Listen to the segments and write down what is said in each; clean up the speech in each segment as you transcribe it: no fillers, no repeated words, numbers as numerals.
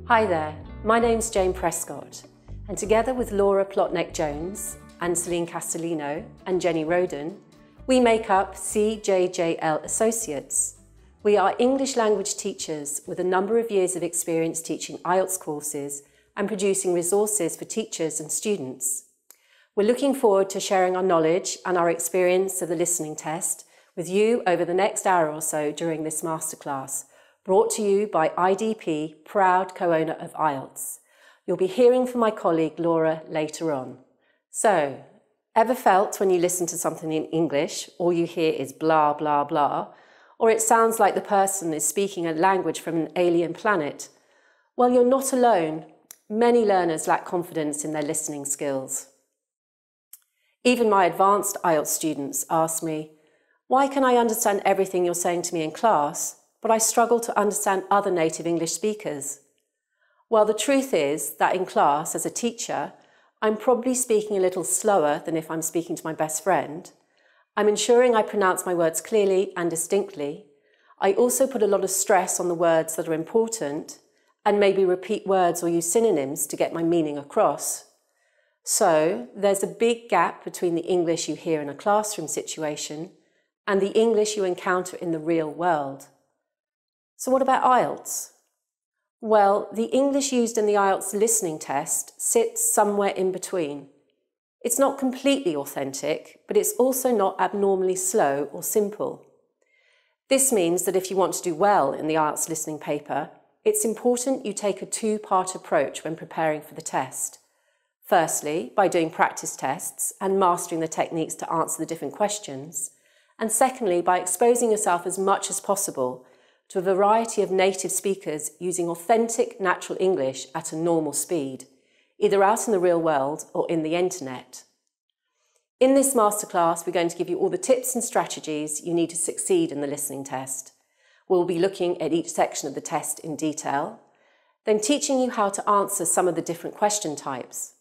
Hi there, my name's Jane Prescott, and together with Laura Plotnick-Jones, Anne-Celine Castellino and Jenny Roden, we make up CJJL Associates. We are English language teachers with a number of years of experience teaching Ielts courses and producing resources for teachers and students. We're looking forward to sharing our knowledge and our experience of the listening test with you over the next hour or so during this masterclass, brought to you by IDP, proud co-owner of Ielts. You'll be hearing from my colleague Laura later on. So, ever felt when you listen to something in English, all you hear is blah, blah, blah, or it sounds like the person is speaking a language from an alien planet? Well, you're not alone. Many learners lack confidence in their listening skills. Even my advanced Ielts students ask me, why can I understand everything you're saying to me in class, but I struggle to understand other native English speakers? Well, the truth is that in class, as a teacher, I'm probably speaking a little slower than if I'm speaking to my best friend. I'm ensuring I pronounce my words clearly and distinctly. I also put a lot of stress on the words that are important and maybe repeat words or use synonyms to get my meaning across. So there's a big gap between the English you hear in a classroom situation and the English you encounter in the real world. So what about Ielts? Well, the English used in the Ielts listening test sits somewhere in between. It's not completely authentic, but it's also not abnormally slow or simple. This means that if you want to do well in the Ielts listening paper, it's important you take a two-part approach when preparing for the test. Firstly, by doing practice tests and mastering the techniques to answer the different questions, and secondly, by exposing yourself as much as possible to a variety of native speakers using authentic natural English at a normal speed, either out in the real world or in the internet. In this masterclass, we're going to give you all the tips and strategies you need to succeed in the listening test. We'll be looking at each section of the test in detail, then teaching you how to answer some of the different question types.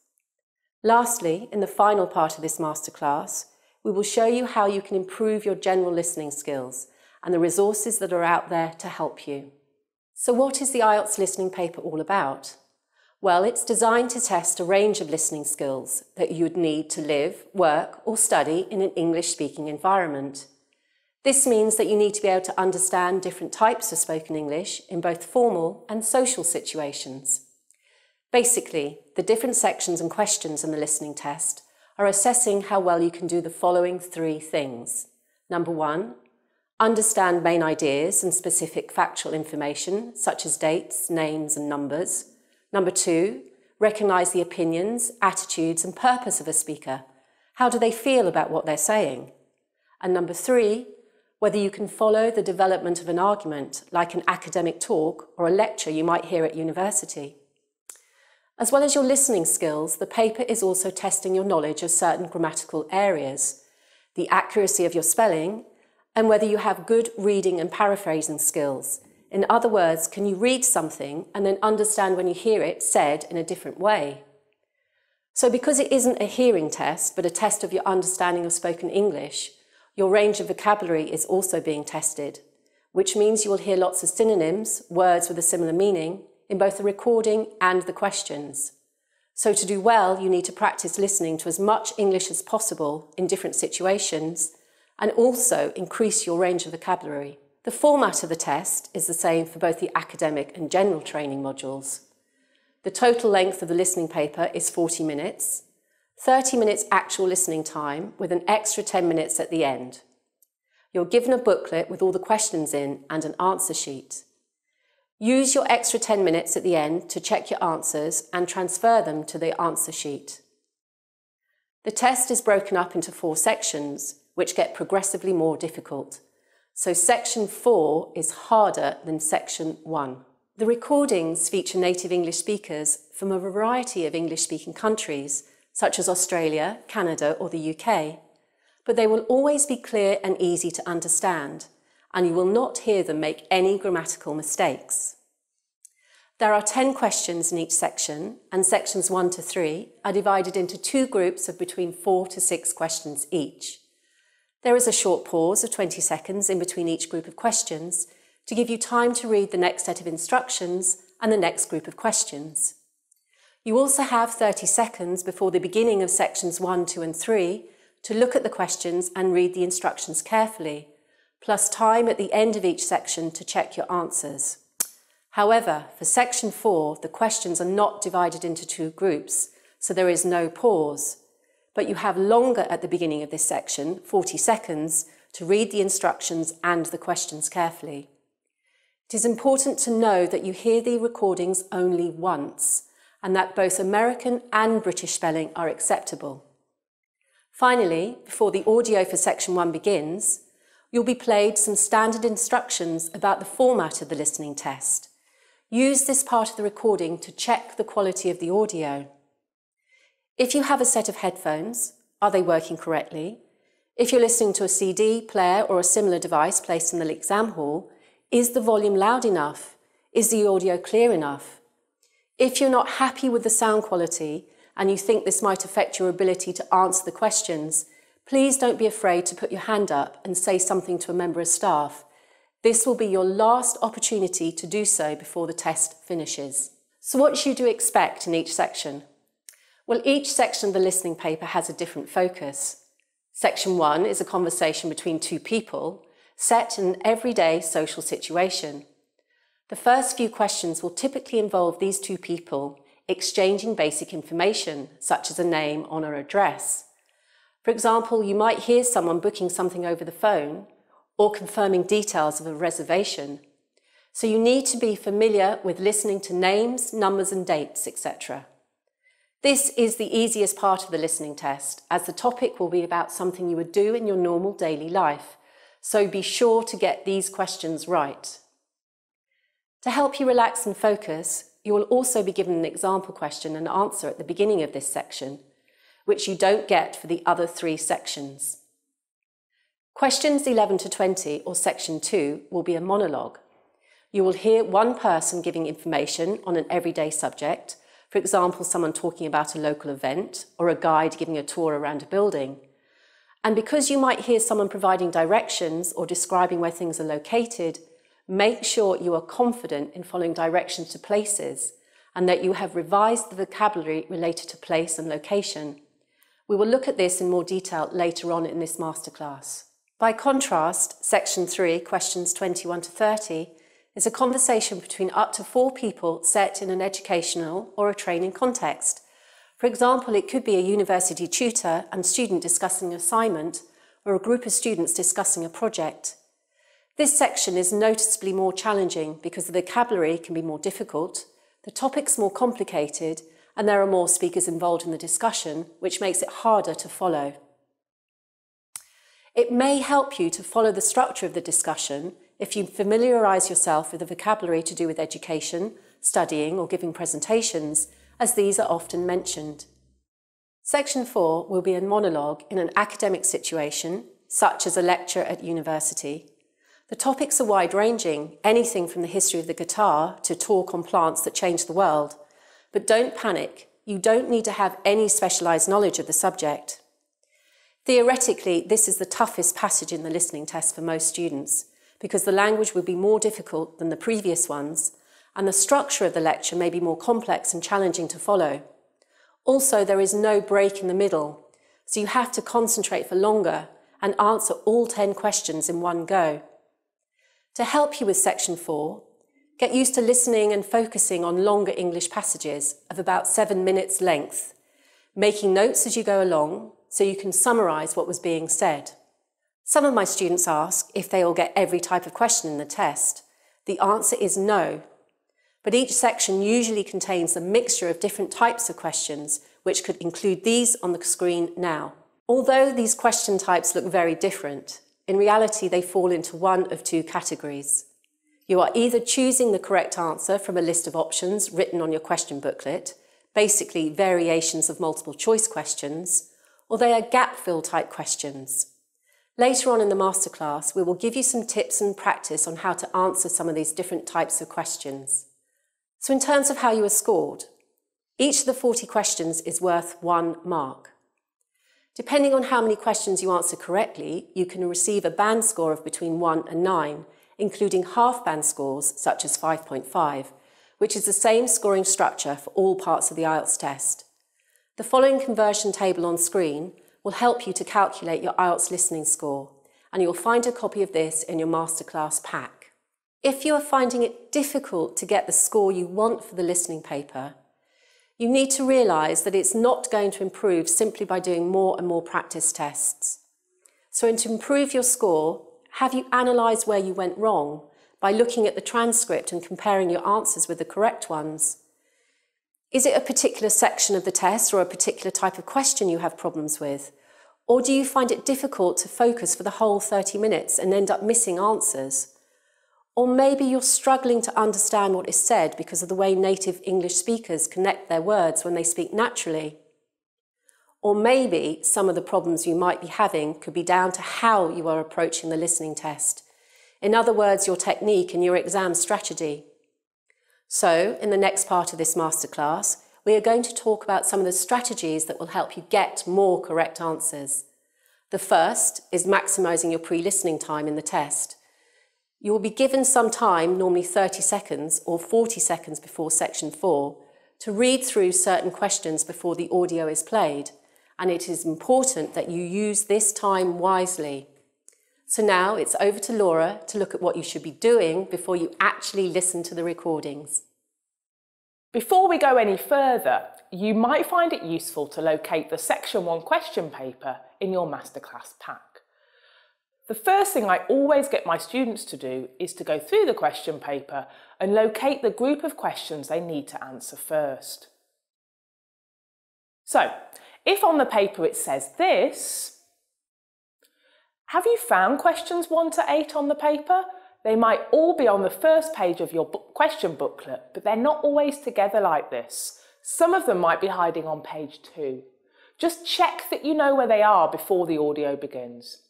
Lastly, in the final part of this masterclass, we will show you how you can improve your general listening skills and the resources that are out there to help you. So what is the Ielts listening paper all about? Well, it's designed to test a range of listening skills that you would need to live, work, or study in an English-speaking environment. This means that you need to be able to understand different types of spoken English in both formal and social situations. Basically, the different sections and questions in the listening test are assessing how well you can do the following three things. Number one, understand main ideas and specific factual information, such as dates, names, and numbers. Number two, recognize the opinions, attitudes, and purpose of a speaker. How do they feel about what they're saying? And number three, whether you can follow the development of an argument, like an academic talk or a lecture you might hear at university. As well as your listening skills, the paper is also testing your knowledge of certain grammatical areas, the accuracy of your spelling, and whether you have good reading and paraphrasing skills. In other words, can you read something and then understand when you hear it said in a different way? So because it isn't a hearing test, but a test of your understanding of spoken English, your range of vocabulary is also being tested, which means you will hear lots of synonyms, words with a similar meaning, in both the recording and the questions. So to do well, you need to practice listening to as much English as possible in different situations, and also increase your range of vocabulary. The format of the test is the same for both the academic and general training modules. The total length of the listening paper is 40 minutes, 30 minutes actual listening time with an extra 10 minutes at the end. You're given a booklet with all the questions in and an answer sheet. Use your extra 10 minutes at the end to check your answers and transfer them to the answer sheet. The test is broken up into 4 sections, which get progressively more difficult. So section 4 is harder than section 1. The recordings feature native English speakers from a variety of English-speaking countries, such as Australia, Canada, or the UK, but they will always be clear and easy to understand, and you will not hear them make any grammatical mistakes. There are 10 questions in each section, and sections 1 to 3 are divided into 2 groups of between 4 to 6 questions each. There is a short pause of 20 seconds in between each group of questions to give you time to read the next set of instructions and the next group of questions. You also have 30 seconds before the beginning of sections 1, 2 and 3 to look at the questions and read the instructions carefully, plus time at the end of each section to check your answers. However, for section 4, the questions are not divided into 2 groups, so there is no pause. But you have longer at the beginning of this section, 40 seconds, to read the instructions and the questions carefully. It is important to know that you hear the recordings only once, and that both American and British spelling are acceptable. Finally, before the audio for section 1 begins, you'll be played some standard instructions about the format of the listening test. Use this part of the recording to check the quality of the audio. If you have a set of headphones, are they working correctly? If you're listening to a CD, player or a similar device placed in the exam hall, is the volume loud enough? Is the audio clear enough? If you're not happy with the sound quality and you think this might affect your ability to answer the questions, please don't be afraid to put your hand up and say something to a member of staff. This will be your last opportunity to do so before the test finishes. So what should you expect in each section? Well, each section of the listening paper has a different focus. Section 1 is a conversation between 2 people set in an everyday social situation. The first few questions will typically involve these 2 people exchanging basic information, such as a name, on or address. For example, you might hear someone booking something over the phone or confirming details of a reservation. So you need to be familiar with listening to names, numbers and dates, etc. This is the easiest part of the listening test, as the topic will be about something you would do in your normal daily life. So be sure to get these questions right. To help you relax and focus, you will also be given an example question and answer at the beginning of this section, which you don't get for the other 3 sections. Questions 11 to 20, or section 2, will be a monologue. You will hear one person giving information on an everyday subject, for example, someone talking about a local event, or a guide giving a tour around a building. And because you might hear someone providing directions or describing where things are located, make sure you are confident in following directions to places and that you have revised the vocabulary related to place and location. We will look at this in more detail later on in this masterclass. By contrast, section 3, questions 21 to 30, is a conversation between up to 4 people set in an educational or a training context. For example, it could be a university tutor and student discussing an assignment, or a group of students discussing a project. This section is noticeably more challenging because the vocabulary can be more difficult, the topic's more complicated, and there are more speakers involved in the discussion, which makes it harder to follow. It may help you to follow the structure of the discussion if you familiarise yourself with the vocabulary to do with education, studying, or giving presentations, as these are often mentioned. Section 4 will be a monologue in an academic situation, such as a lecture at university. The topics are wide-ranging, anything from the history of the guitar to talk on plants that changed the world. But don't panic, you don't need to have any specialised knowledge of the subject. Theoretically, this is the toughest passage in the listening test for most students, because the language would be more difficult than the previous ones, and the structure of the lecture may be more complex and challenging to follow. Also, there is no break in the middle, so you have to concentrate for longer and answer all 10 questions in one go. To help you with section 4, get used to listening and focusing on longer English passages of about 7 minutes length, making notes as you go along so you can summarise what was being said. Some of my students ask if they will get every type of question in the test. The answer is no, but each section usually contains a mixture of different types of questions, which could include these on the screen now. Although these question types look very different, in reality, they fall into one of 2 categories. You are either choosing the correct answer from a list of options written on your question booklet, basically variations of multiple choice questions, or they are gap-fill type questions. Later on in the masterclass, we will give you some tips and practice on how to answer some of these different types of questions. So in terms of how you are scored, each of the 40 questions is worth 1 mark. Depending on how many questions you answer correctly, you can receive a band score of between 1 and 9, including half band scores such as 5.5, which is the same scoring structure for all parts of the Ielts test. The following conversion table on screen will help you to calculate your Ielts listening score, and you'll find a copy of this in your Masterclass pack. If you are finding it difficult to get the score you want for the listening paper, you need to realise that it's not going to improve simply by doing more and more practice tests. So to improve your score, have you analysed where you went wrong by looking at the transcript and comparing your answers with the correct ones? Is it a particular section of the test or a particular type of question you have problems with? Or do you find it difficult to focus for the whole 30 minutes and end up missing answers? Or maybe you're struggling to understand what is said because of the way native English speakers connect their words when they speak naturally. Or maybe some of the problems you might be having could be down to how you are approaching the listening test. In other words, your technique and your exam strategy. So, in the next part of this masterclass, we are going to talk about some of the strategies that will help you get more correct answers. The first is maximising your pre-listening time in the test. You will be given some time, normally 30 seconds or 40 seconds before section 4, to read through certain questions before the audio is played, and it is important that you use this time wisely. So now it's over to Laura to look at what you should be doing before you actually listen to the recordings. Before we go any further, you might find it useful to locate the Section 1 question paper in your Masterclass pack. The first thing I always get my students to do is to go through the question paper and locate the group of questions they need to answer first. So, if on the paper it says this, have you found questions 1 to 8 on the paper? They might all be on the first page of your question booklet, but they're not always together like this. Some of them might be hiding on page 2. Just check that you know where they are before the audio begins.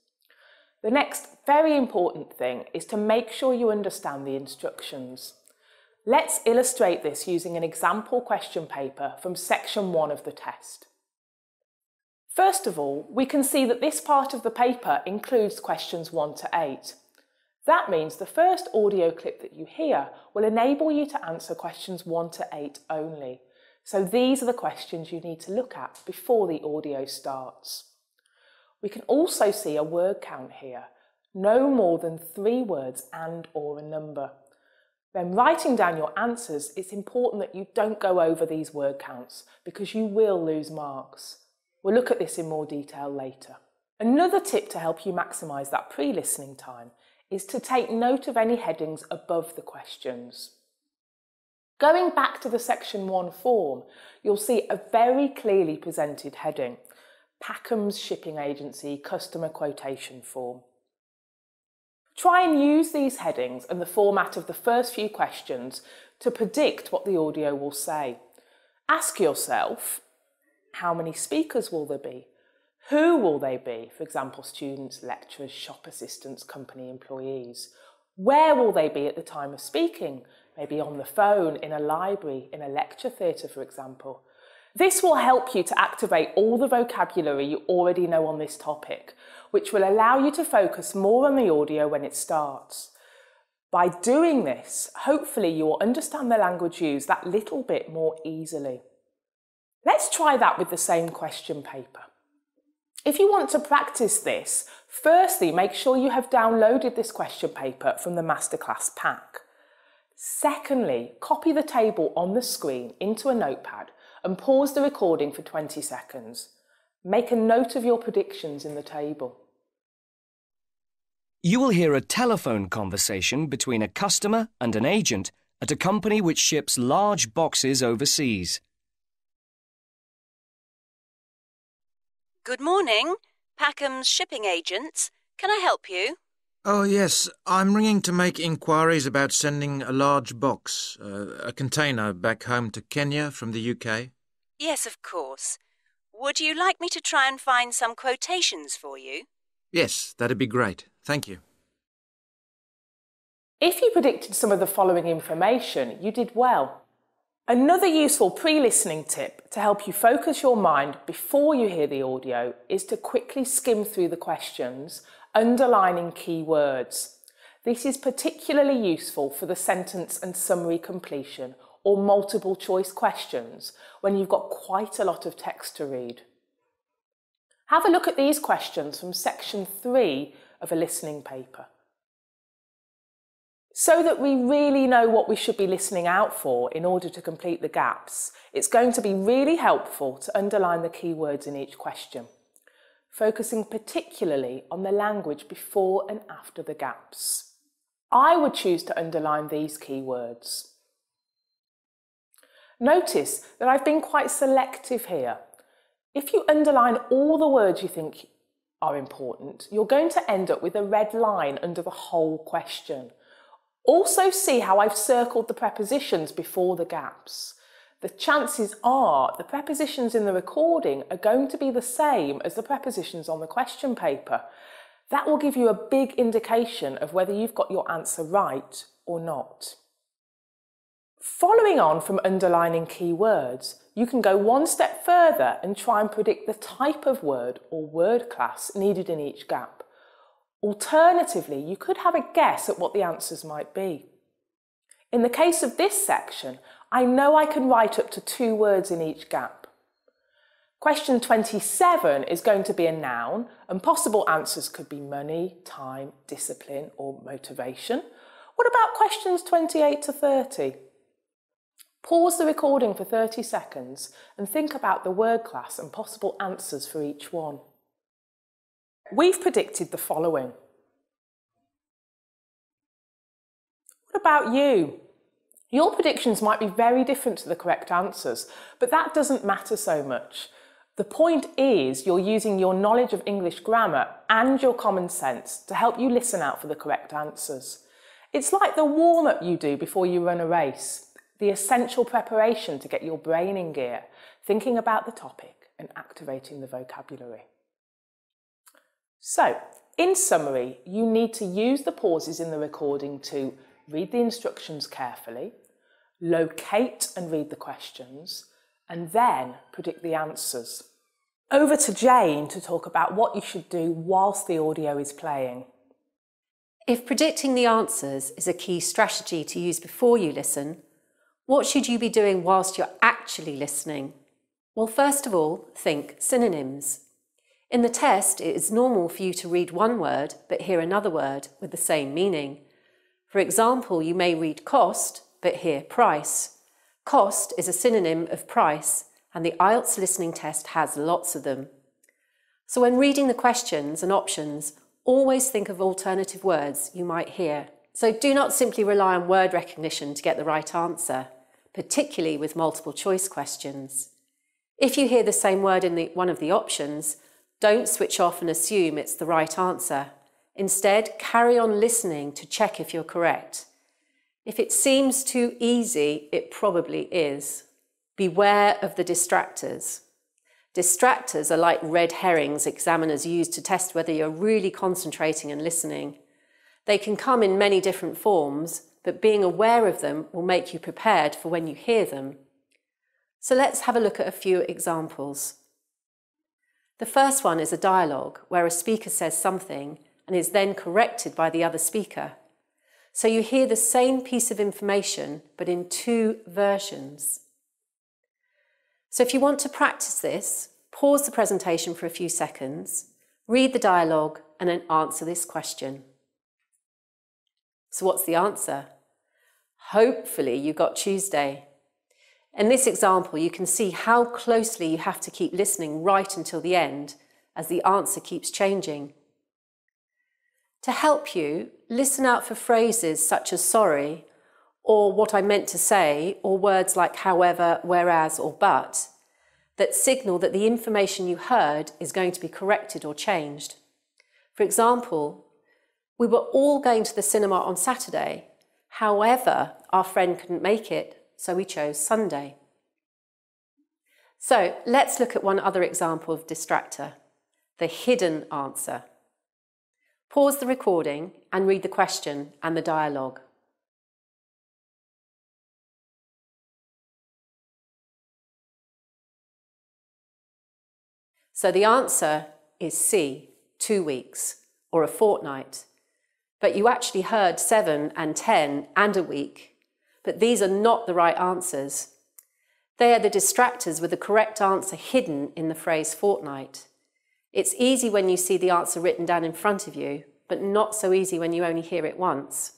The next very important thing is to make sure you understand the instructions. Let's illustrate this using an example question paper from section 1 of the test. First of all, we can see that this part of the paper includes questions 1 to 8. That means the first audio clip that you hear will enable you to answer questions 1 to 8 only. So these are the questions you need to look at before the audio starts. We can also see a word count here, no more than 3 words and/or a number. When writing down your answers, it's important that you don't go over these word counts because you will lose marks. We'll look at this in more detail later. Another tip to help you maximise that pre-listening time is to take note of any headings above the questions. Going back to the section 1 form, you'll see a very clearly presented heading. Packham's Shipping Agency Customer Quotation Form. Try and use these headings and the format of the first few questions to predict what the audio will say. Ask yourself, how many speakers will there be? Who will they be? For example, students, lecturers, shop assistants, company employees. Where will they be at the time of speaking? Maybe on the phone, in a library, in a lecture theatre, for example. This will help you to activate all the vocabulary you already know on this topic, which will allow you to focus more on the audio when it starts. By doing this, hopefully you will understand the language used that little bit more easily. Let's try that with the same question paper. If you want to practice this, firstly, make sure you have downloaded this question paper from the Masterclass pack. Secondly, copy the table on the screen into a notepad and pause the recording for 20 seconds. Make a note of your predictions in the table. You will hear a telephone conversation between a customer and an agent at a company which ships large boxes overseas. Good morning. Packham's Shipping Agents. Can I help you? Oh, yes. I'm ringing to make inquiries about sending a large box, a container, back home to Kenya from the UK. Yes, of course. Would you like me to try and find some quotations for you? Yes, that'd be great. Thank you. If you predicted some of the following information, you did well. Another useful pre-listening tip to help you focus your mind before you hear the audio is to quickly skim through the questions, underlining key words. This is particularly useful for the sentence and summary completion or multiple choice questions when you've got quite a lot of text to read. Have a look at these questions from section 3 of a listening paper. So that we really know what we should be listening out for in order to complete the gaps, it's going to be really helpful to underline the key words in each question, focusing particularly on the language before and after the gaps. I would choose to underline these key words. Notice that I've been quite selective here. If you underline all the words you think are important, you're going to end up with a red line under the whole question. Also see how I've circled the prepositions before the gaps. The chances are the prepositions in the recording are going to be the same as the prepositions on the question paper. That will give you a big indication of whether you've got your answer right or not. Following on from underlining key words, you can go one step further and try and predict the type of word or word class needed in each gap. Alternatively, you could have a guess at what the answers might be. In the case of this section, I know I can write up to 2 words in each gap. Question 27 is going to be a noun, and possible answers could be money, time, discipline, or motivation. What about questions 28 to 30? Pause the recording for 30 seconds and think about the word class and possible answers for each one. We've predicted the following. What about you? Your predictions might be very different to the correct answers, but that doesn't matter so much. The point is you're using your knowledge of English grammar and your common sense to help you listen out for the correct answers. It's like the warm-up you do before you run a race, the essential preparation to get your brain in gear, thinking about the topic and activating the vocabulary. So, in summary, you need to use the pauses in the recording to read the instructions carefully, locate and read the questions, and then predict the answers. Over to Jane to talk about what you should do whilst the audio is playing. If predicting the answers is a key strategy to use before you listen, what should you be doing whilst you're actually listening? Well, first of all, think synonyms. In the test, it is normal for you to read one word but hear another word with the same meaning. For example, you may read cost but hear price. Cost is a synonym of price, and the Ielts listening test has lots of them. So when reading the questions and options, always think of alternative words you might hear. So do not simply rely on word recognition to get the right answer, particularly with multiple choice questions. If you hear the same word in one of the options, don't switch off and assume it's the right answer. Instead, carry on listening to check if you're correct. If it seems too easy, it probably is. Beware of the distractors. Distractors are like red herrings examiners use to test whether you're really concentrating and listening. They can come in many different forms, but being aware of them will make you prepared for when you hear them. So let's have a look at a few examples. The first one is a dialogue where a speaker says something and is then corrected by the other speaker. So you hear the same piece of information but in 2 versions. So if you want to practice this, pause the presentation for a few seconds, read the dialogue and then answer this question. So what's the answer? Hopefully you got Tuesday. In this example, you can see how closely you have to keep listening right until the end as the answer keeps changing. To help you, listen out for phrases such as sorry, or what I meant to say, or words like however, whereas, or but, that signal that the information you heard is going to be corrected or changed. For example, we were all going to the cinema on Saturday. However, our friend couldn't make it, so we chose Sunday. So let's look at one other example of distractor, the hidden answer. Pause the recording and read the question and the dialogue. So the answer is C, 2 weeks, or a fortnight. But you actually heard 7 and 10 and a week. but these are not the right answers. They are the distractors with the correct answer hidden in the phrase fortnight. It's easy when you see the answer written down in front of you, but not so easy when you only hear it once.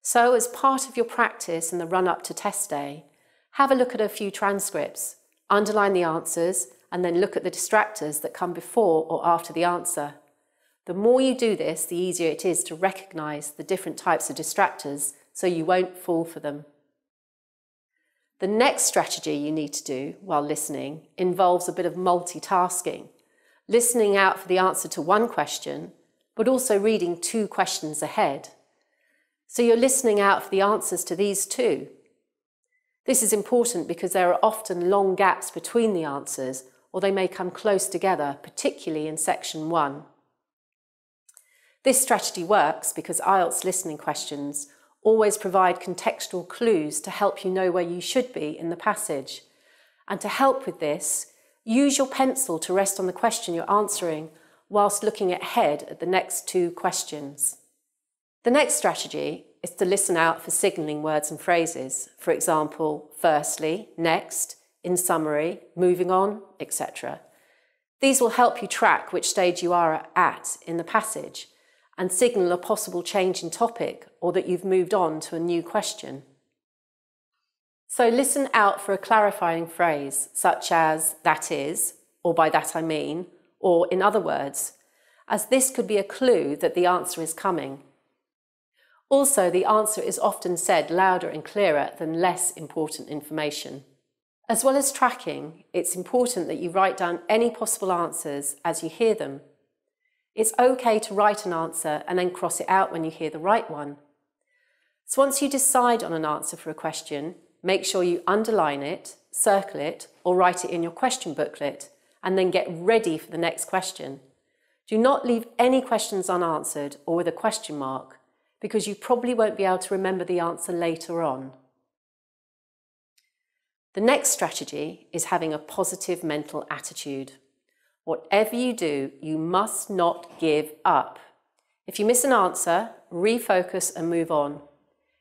So, as part of your practice in the run-up to test day, have a look at a few transcripts, underline the answers, and then look at the distractors that come before or after the answer. The more you do this, the easier it is to recognise the different types of distractors so you won't fall for them. The next strategy you need to do while listening involves a bit of multitasking, listening out for the answer to one question, but also reading 2 questions ahead. So you're listening out for the answers to these 2. This is important because there are often long gaps between the answers, or they may come close together, particularly in section 1. This strategy works because Ielts listening questions always provide contextual clues to help you know where you should be in the passage. And to help with this, use your pencil to rest on the question you're answering whilst looking ahead at the next 2 questions. The next strategy is to listen out for signalling words and phrases. For example, firstly, next, in summary, moving on, etc. These will help you track which stage you are at in the passage and signal a possible change in topic or that you've moved on to a new question. So listen out for a clarifying phrase such as that is, or by that I mean, or in other words, as this could be a clue that the answer is coming. Also, the answer is often said louder and clearer than less important information. As well as tracking, it's important that you write down any possible answers as you hear them. It's okay to write an answer and then cross it out when you hear the right one. So once you decide on an answer for a question, make sure you underline it, circle it, or write it in your question booklet, and then get ready for the next question. Do not leave any questions unanswered or with a question mark, because you probably won't be able to remember the answer later on. The next strategy is having a positive mental attitude. Whatever you do, you must not give up. If you miss an answer, refocus and move on.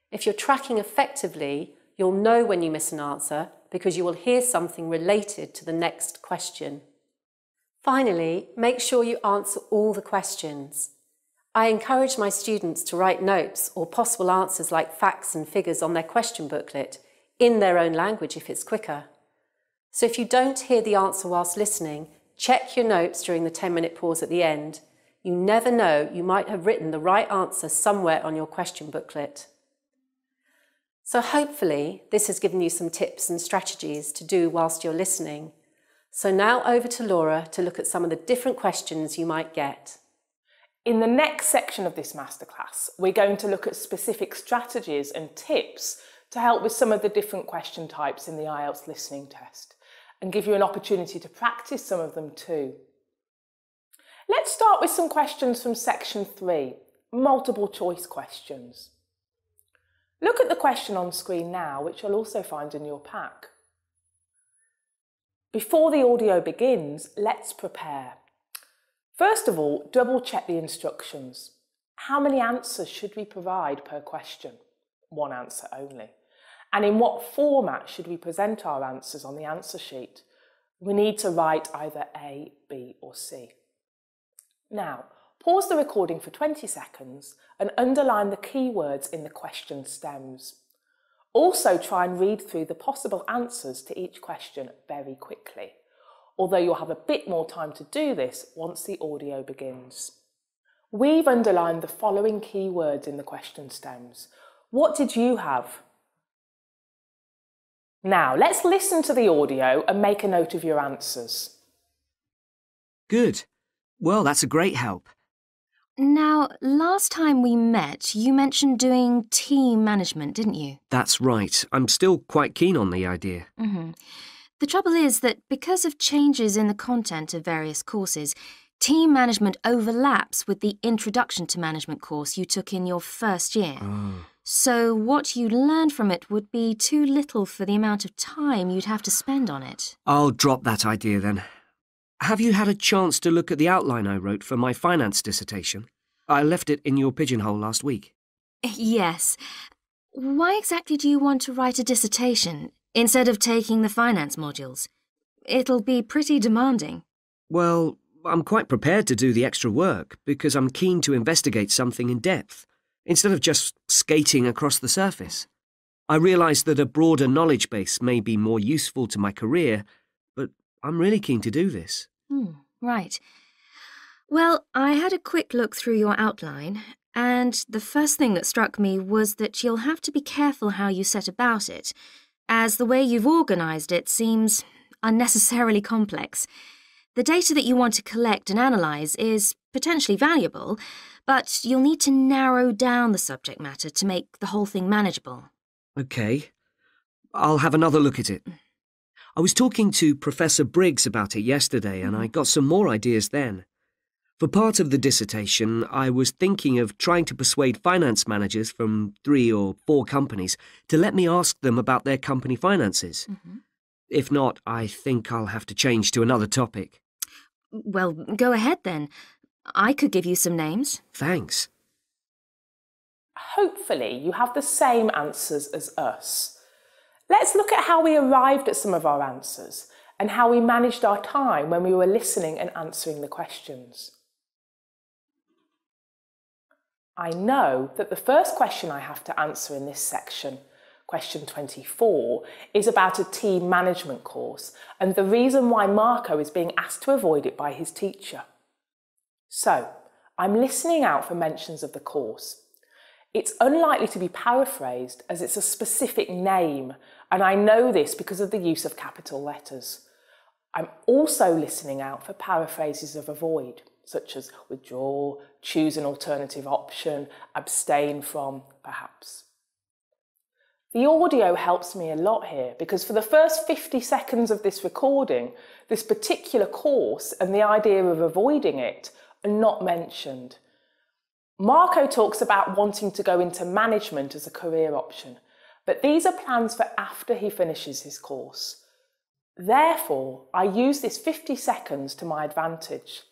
If you're tracking effectively, you'll know when you miss an answer because you will hear something related to the next question. Finally, make sure you answer all the questions. I encourage my students to write notes or possible answers like facts and figures on their question booklet in their own language if it's quicker. So if you don't hear the answer whilst listening, check your notes during the 10-minute pause at the end. You never know, you might have written the right answer somewhere on your question booklet. So hopefully this has given you some tips and strategies to do whilst you're listening. So now over to Laura to look at some of the different questions you might get. In the next section of this masterclass, we're going to look at specific strategies and tips to help with some of the different question types in the Ielts listening test and give you an opportunity to practice some of them too. Let's start with some questions from section 3, multiple choice questions. Look at the question on screen now, which you'll also find in your pack. Before the audio begins, let's prepare. First of all, double check the instructions. How many answers should we provide per question? 1 answer only. And in what format should we present our answers on the answer sheet? We need to write either A, B or C. Now, pause the recording for 20 seconds and underline the keywords in the question stems. Also try and read through the possible answers to each question very quickly, although you'll have a bit more time to do this once the audio begins. We've underlined the following keywords in the question stems. What did you have? Now, let's listen to the audio and make a note of your answers. Good. Well, that's a great help. Now, last time we met, you mentioned doing team management, didn't you? That's right. I'm still quite keen on the idea. The trouble is that because of changes in the content of various courses, team management overlaps with the Introduction to Management course you took in your first year. So what you learned from it would be too little for the amount of time you'd have to spend on it. I'll drop that idea then. Have you had a chance to look at the outline I wrote for my finance dissertation? I left it in your pigeonhole last week. Yes. Why exactly do you want to write a dissertation instead of taking the finance modules? It'll be pretty demanding. Well, I'm quite prepared to do the extra work because I'm keen to investigate something in depth, instead of just skating across the surface. I realise that a broader knowledge base may be more useful to my career, but I'm really keen to do this. Right. Well, I had a quick look through your outline, and the first thing that struck me was that you'll have to be careful how you set about it, as the way you've organised it seems unnecessarily complex. The data that you want to collect and analyse is potentially valuable, but you'll need to narrow down the subject matter to make the whole thing manageable. OK. I'll have another look at it. I was talking to Professor Briggs about it yesterday, and I got some more ideas then. For part of the dissertation, I was thinking of trying to persuade finance managers from 3 or 4 companies to let me ask them about their company finances. If not, I think I'll have to change to another topic. Well, go ahead then. I could give you some names. Thanks. Hopefully you have the same answers as us. Let's look at how we arrived at some of our answers and how we managed our time when we were listening and answering the questions. I know that the first question I have to answer in this section, question 24, is about a team management course and the reason why Marco is being asked to avoid it by his teacher. So, I'm listening out for mentions of the course. It's unlikely to be paraphrased as it's a specific name, and I know this because of the use of capital letters. I'm also listening out for paraphrases of avoid, such as withdraw, choose an alternative option, abstain from, perhaps. The audio helps me a lot here because for the first 50 seconds of this recording, this particular course and the idea of avoiding it are not mentioned. Marco talks about wanting to go into management as a career option, but these are plans for after he finishes his course. Therefore, I use this 50 seconds to my advantage.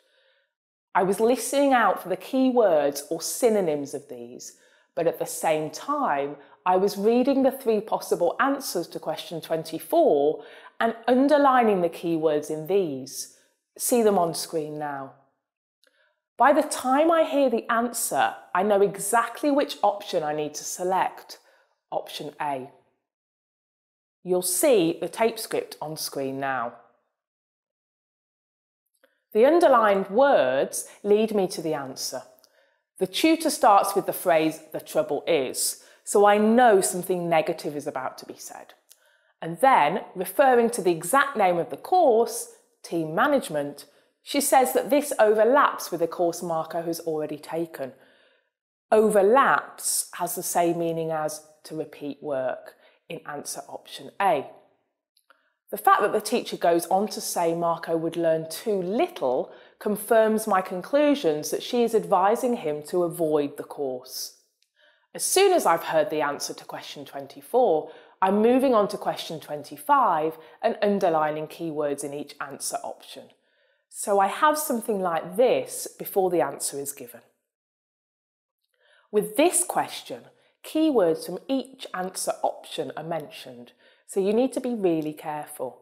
I was listening out for the key words or synonyms of these, but at the same time, I was reading the 3 possible answers to question 24 and underlining the key words in these. See them on screen now. By the time I hear the answer, I know exactly which option I need to select, option A. You'll see the tape script on screen now. The underlined words lead me to the answer. The tutor starts with the phrase, "the trouble is," so I know something negative is about to be said. And then, referring to the exact name of the course, Team Management, she says that this overlaps with a course Marco has already taken. Overlaps has the same meaning as to repeat work in answer option A. The fact that the teacher goes on to say Marco would learn too little confirms my conclusions that she is advising him to avoid the course. As soon as I've heard the answer to question 24, I'm moving on to question 25 and underlining keywords in each answer option. So I have something like this before the answer is given. With this question, keywords from each answer option are mentioned, so you need to be really careful.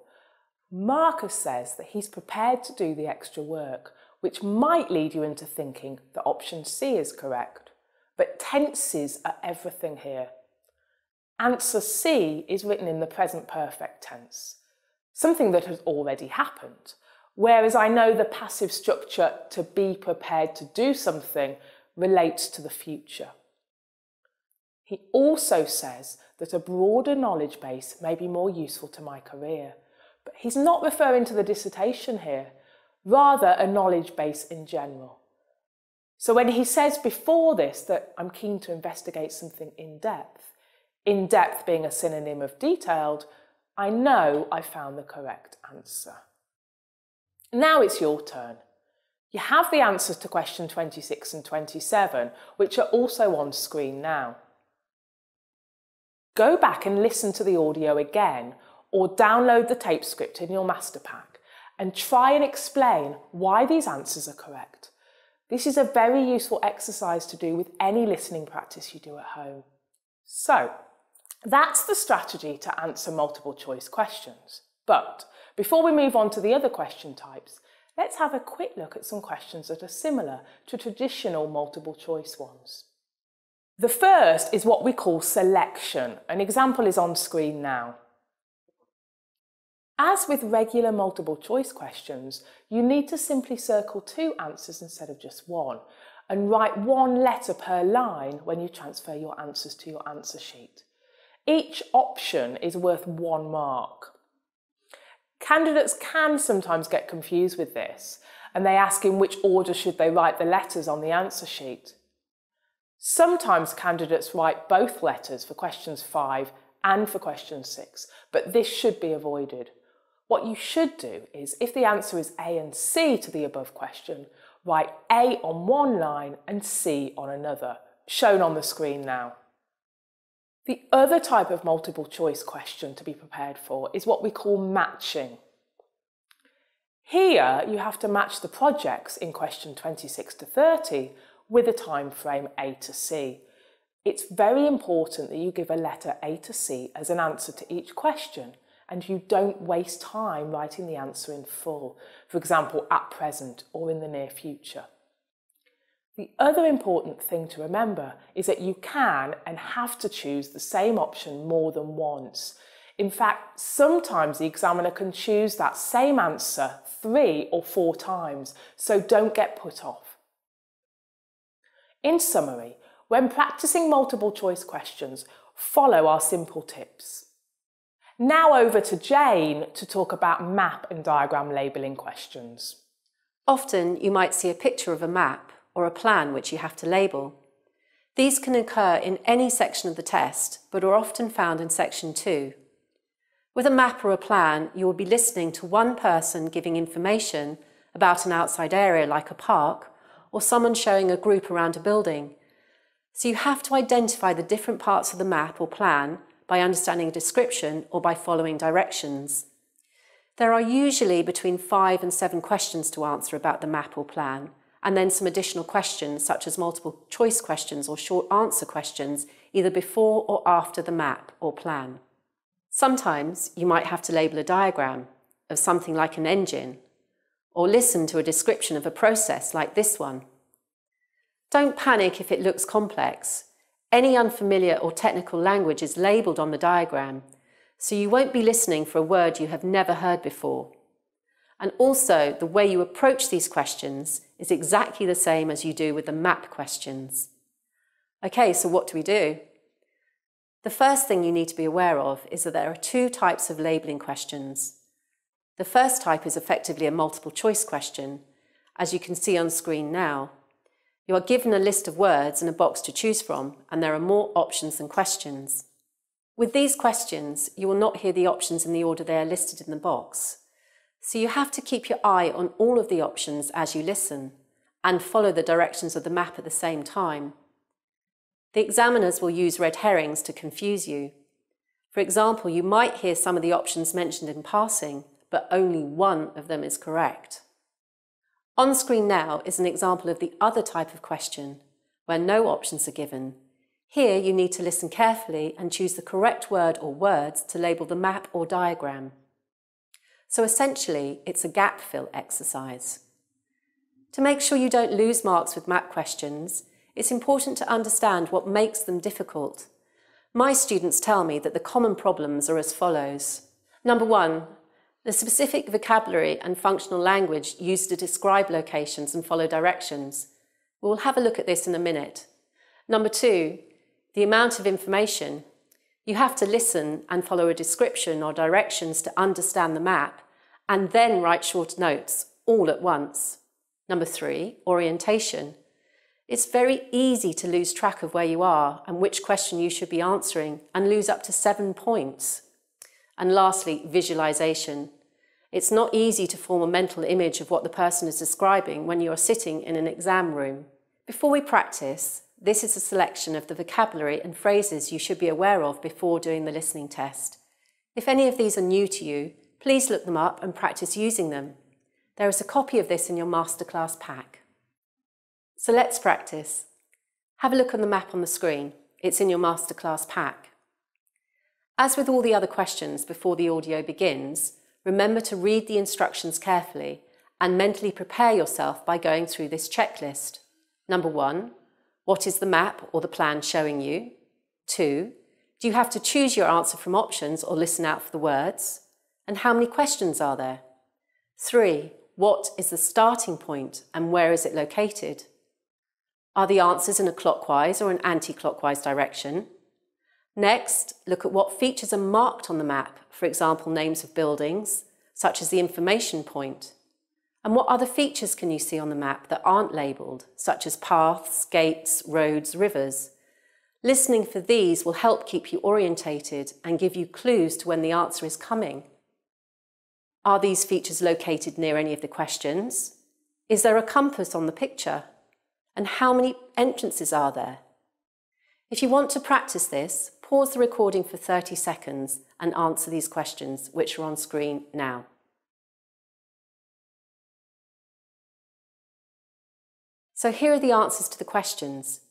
Marcus says that he's prepared to do the extra work, which might lead you into thinking that option C is correct. But tenses are everything here. Answer C is written in the present perfect tense, something that has already happened, whereas I know the passive structure to be prepared to do something relates to the future. He also says that a broader knowledge base may be more useful to my career, but he's not referring to the dissertation here, rather a knowledge base in general. So when he says before this that I'm keen to investigate something in depth being a synonym of detailed, I know I found the correct answer. Now it's your turn. You have the answers to question 26 and 27, which are also on screen now. Go back and listen to the audio again, or download the tape script in your master pack and try and explain why these answers are correct. This is a very useful exercise to do with any listening practice you do at home. So, That's the strategy to answer multiple choice questions. But before we move on to the other question types, let's have a quick look at some questions that are similar to traditional multiple choice ones. The first is what we call selection. An example is on screen now. As with regular multiple choice questions, you need to simply circle 2 answers instead of just 1, and write 1 letter per line when you transfer your answers to your answer sheet. Each option is worth 1 mark. Candidates can sometimes get confused with this, and they ask in which order should they write the letters on the answer sheet. Sometimes candidates write both letters for questions 5 and for question 6, but this should be avoided. What you should do is, if the answer is A and C to the above question, write A on one line and C on another, shown on the screen now. The other type of multiple choice question to be prepared for is what we call matching. Here you have to match the projects in question 26 to 30 with a time frame A to C. It's very important that you give a letter A to C as an answer to each question, and you don't waste time writing the answer in full, for example, at present or in the near future. The other important thing to remember is that you can and have to choose the same option more than once. In fact, sometimes the examiner can choose that same answer 3 or 4 times, so don't get put off. In summary, when practicing multiple choice questions, follow our simple tips. Now over to Jane to talk about map and diagram labelling questions. Often you might see a picture of a map or a plan which you have to label. These can occur in any section of the test, but are often found in section 2. With a map or a plan, you will be listening to one person giving information about an outside area like a park, or someone showing a group around a building. So you have to identify the different parts of the map or plan by understanding a description or by following directions. There are usually between 5 and 7 questions to answer about the map or plan, and then some additional questions such as multiple choice questions or short answer questions either before or after the map or plan. Sometimes you might have to label a diagram of something like an engine, or listen to a description of a process like this one. Don't panic if it looks complex. Any unfamiliar or technical language is labelled on the diagram, so you won't be listening for a word you have never heard before. And also, the way you approach these questions is exactly the same as you do with the map questions. Okay, so what do we do? The first thing you need to be aware of is that there are 2 types of labelling questions. The first type is effectively a multiple choice question. As you can see on screen now, you are given a list of words and a box to choose from, and there are more options than questions. With these questions, you will not hear the options in the order they are listed in the box. So you have to keep your eye on all of the options as you listen, and follow the directions of the map at the same time. The examiners will use red herrings to confuse you. For example, you might hear some of the options mentioned in passing, but only one of them is correct. On screen now is an example of the other type of question, where no options are given. Here you need to listen carefully and choose the correct word or words to label the map or diagram. So essentially, it's a gap fill exercise. To make sure you don't lose marks with map questions, it's important to understand what makes them difficult. My students tell me that the common problems are as follows. Number 1, the specific vocabulary and functional language used to describe locations and follow directions. We'll have a look at this in a minute. Number 2, the amount of information. You have to listen and follow a description or directions to understand the map, and then write short notes all at once. Number 3, orientation. It's very easy to lose track of where you are and which question you should be answering, and lose up to 7 points. And lastly, visualization. It's not easy to form a mental image of what the person is describing when you are sitting in an exam room. Before we practice, this is a selection of the vocabulary and phrases you should be aware of before doing the listening test. If any of these are new to you, please look them up and practice using them. There is a copy of this in your Masterclass pack. So let's practice. Have a look on the map on the screen. It's in your Masterclass pack. As with all the other questions before the audio begins, remember to read the instructions carefully and mentally prepare yourself by going through this checklist. Number 1, what is the map or the plan showing you? 2, do you have to choose your answer from options or listen out for the words? And how many questions are there? 3, what is the starting point and where is it located? Are the answers in a clockwise or an anti-clockwise direction? Next, look at what features are marked on the map, for example, names of buildings, such as the information point. And what other features can you see on the map that aren't labelled, such as paths, gates, roads, rivers? Listening for these will help keep you orientated and give you clues to when the answer is coming. Are these features located near any of the questions? Is there a compass on the picture? And how many entrances are there? If you want to practice this, pause the recording for 30 seconds and answer these questions, which are on screen now. So here are the answers to the questions.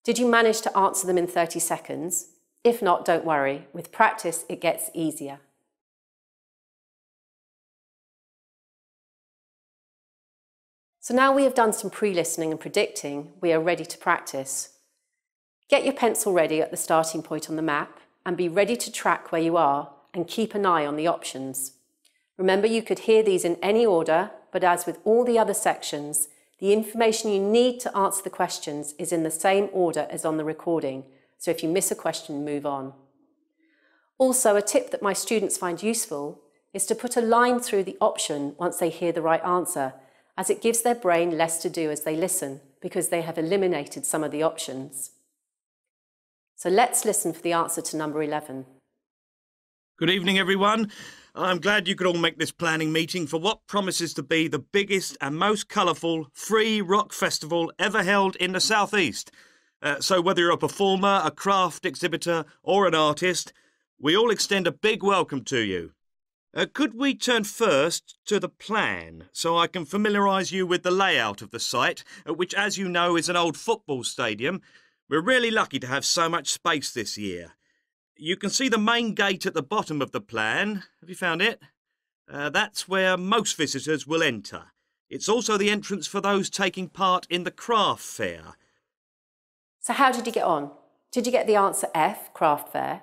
Did you manage to answer them in 30 seconds? If not, don't worry. With practice, it gets easier. So now we have done some pre-listening and predicting, we are ready to practice. Get your pencil ready at the starting point on the map and be ready to track where you are and keep an eye on the options. Remember, you could hear these in any order, but as with all the other sections, the information you need to answer the questions is in the same order as on the recording, so if you miss a question, move on. Also, a tip that my students find useful is to put a line through the option once they hear the right answer, as it gives their brain less to do as they listen, because they have eliminated some of the options. So let's listen for the answer to number 11. Good evening, everyone. I'm glad you could all make this planning meeting for what promises to be the biggest and most colourful free rock festival ever held in the South East. So whether you're a performer, a craft exhibitor or an artist, we all extend a big welcome to you. Could we turn first to the plan so I can familiarise you with the layout of the site, which, as you know, is an old football stadium. We're really lucky to have so much space this year. You can see the main gate at the bottom of the plan. Have you found it? That's where most visitors will enter. It's also the entrance for those taking part in the craft fair. So how did you get on? Did you get the answer F, craft fair?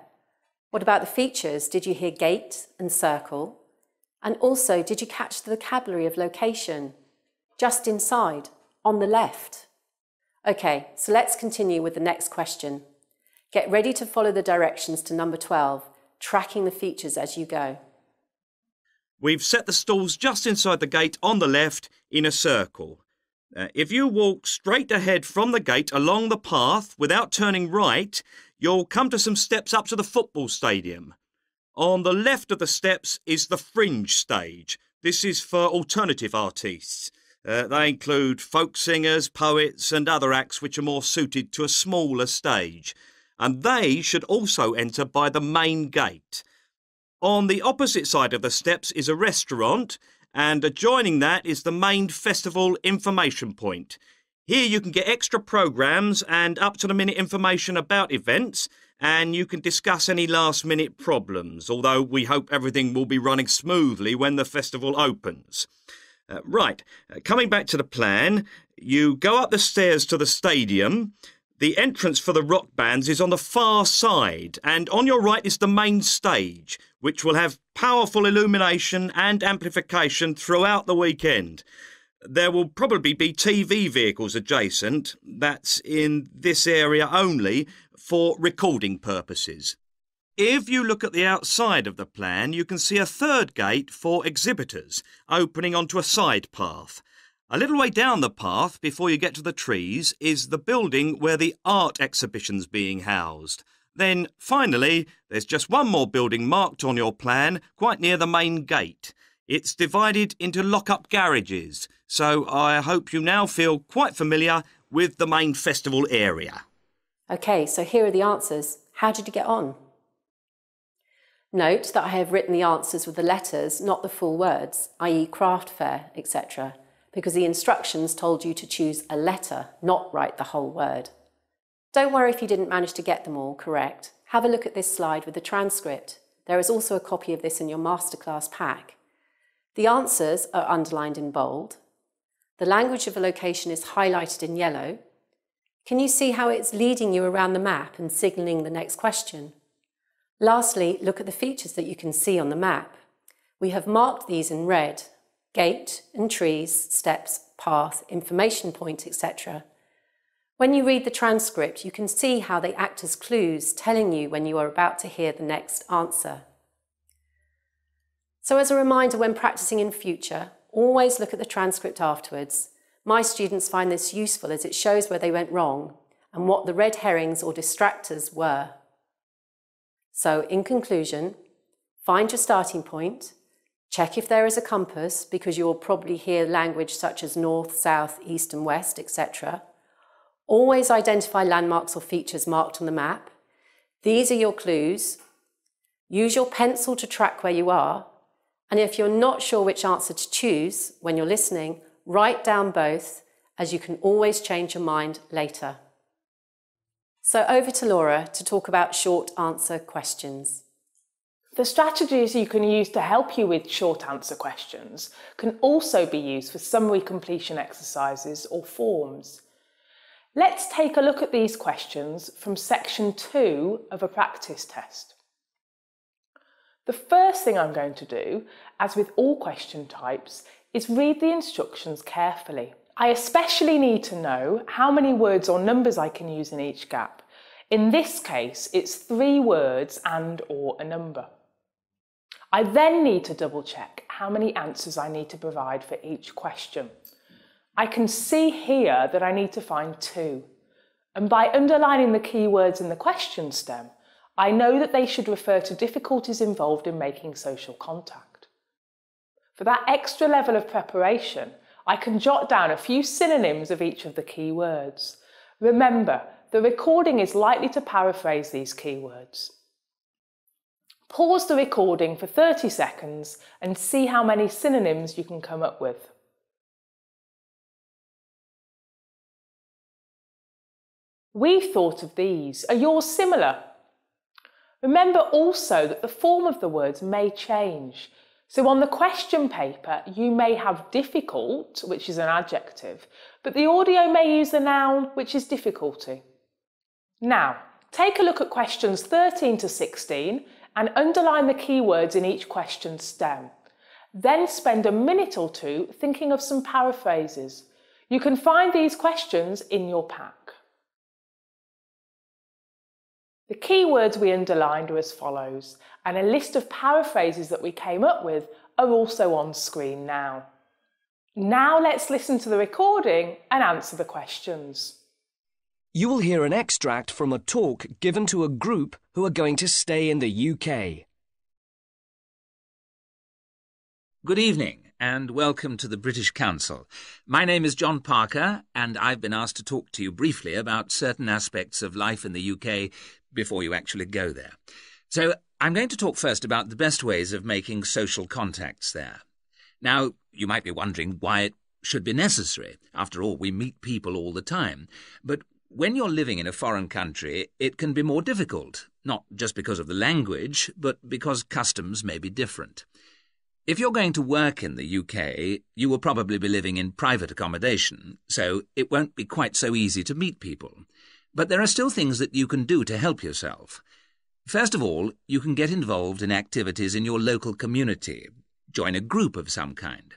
What about the features? Did you hear gate and circle? And also, did you catch the vocabulary of location? Just inside, on the left. Okay, so let's continue with the next question. Get ready to follow the directions to number 12, tracking the features as you go. We've set the stalls just inside the gate on the left in a circle. If you walk straight ahead from the gate along the path without turning right, you'll come to some steps up to the football stadium. On the left of the steps is the fringe stage. This is for alternative artists. They include folk singers, poets and other acts which are more suited to a smaller stage. And they should also enter by the main gate. On the opposite side of the steps is a restaurant, and adjoining that is the main festival information point. Here you can get extra programmes and up-to-the-minute information about events, and you can discuss any last-minute problems, although we hope everything will be running smoothly when the festival opens. Coming back to the plan, you go up the stairs to the stadium. The entrance for the rock bands is on the far side, and on your right is the main stage, which will have powerful illumination and amplification throughout the weekend. There will probably be TV vehicles adjacent, that's in this area only, for recording purposes. If you look at the outside of the plan, you can see a third gate for exhibitors, opening onto a side path. A little way down the path, before you get to the trees, is the building where the art exhibition's being housed. Then, finally, there's just one more building marked on your plan, quite near the main gate. It's divided into lock-up garages, so I hope you now feel quite familiar with the main festival area. Okay, so here are the answers. How did you get on? Note that I have written the answers with the letters, not the full words, i.e. craft fair, etc., because the instructions told you to choose a letter, not write the whole word. Don't worry if you didn't manage to get them all correct. have a look at this slide with the transcript. There is also a copy of this in your Masterclass pack. The answers are underlined in bold. The language of a location is highlighted in yellow. Can you see how it's leading you around the map and signalling the next question? Lastly, look at the features that you can see on the map. We have marked these in red: gate and trees, steps, path, information point, etc. When you read the transcript, you can see how they act as clues, telling you when you are about to hear the next answer. So as a reminder, when practicing in future, always look at the transcript afterwards. My students find this useful as it shows where they went wrong and what the red herrings or distractors were. So in conclusion, find your starting point, check if there is a compass because you will probably hear language such as north, south, east and west, etc. Always identify landmarks or features marked on the map. These are your clues. Use your pencil to track where you are. And if you're not sure which answer to choose when you're listening, write down both, as you can always change your mind later. So over to Laura to talk about short answer questions. The strategies you can use to help you with short answer questions can also be used for summary completion exercises or forms. Let's take a look at these questions from section 2 of a practice test. The first thing I'm going to do, as with all question types, is read the instructions carefully. I especially need to know how many words or numbers I can use in each gap. In this case, it's 3 words and/or a number. I then need to double check how many answers I need to provide for each question. I can see here that I need to find 2. And by underlining the keywords in the question stem, I know that they should refer to difficulties involved in making social contact. For that extra level of preparation, I can jot down a few synonyms of each of the key words. Remember, the recording is likely to paraphrase these keywords. Pause the recording for 30 seconds and see how many synonyms you can come up with. We thought of these. Are yours similar? Remember also that the form of the words may change. So on the question paper, you may have difficult, which is an adjective, but the audio may use the noun, which is difficulty. Now, take a look at questions 13 to 16 and underline the keywords in each question stem. Then spend a minute or two thinking of some paraphrases. You can find these questions in your pack. The keywords we underlined are as follows, and a list of paraphrases that we came up with are also on screen now. Now let's listen to the recording and answer the questions. You will hear an extract from a talk given to a group who are going to stay in the UK. Good evening and welcome to the British Council. My name is John Parker and I've been asked to talk to you briefly about certain aspects of life in the UK before you actually go there. So I'm going to talk first about the best ways of making social contacts there. Now, you might be wondering why it should be necessary. After all, we meet people all the time. But when you're living in a foreign country, it can be more difficult, not just because of the language, but because customs may be different. If you're going to work in the UK, you will probably be living in private accommodation, so it won't be quite so easy to meet people. But there are still things that you can do to help yourself. First of all, you can get involved in activities in your local community. Join a group of some kind.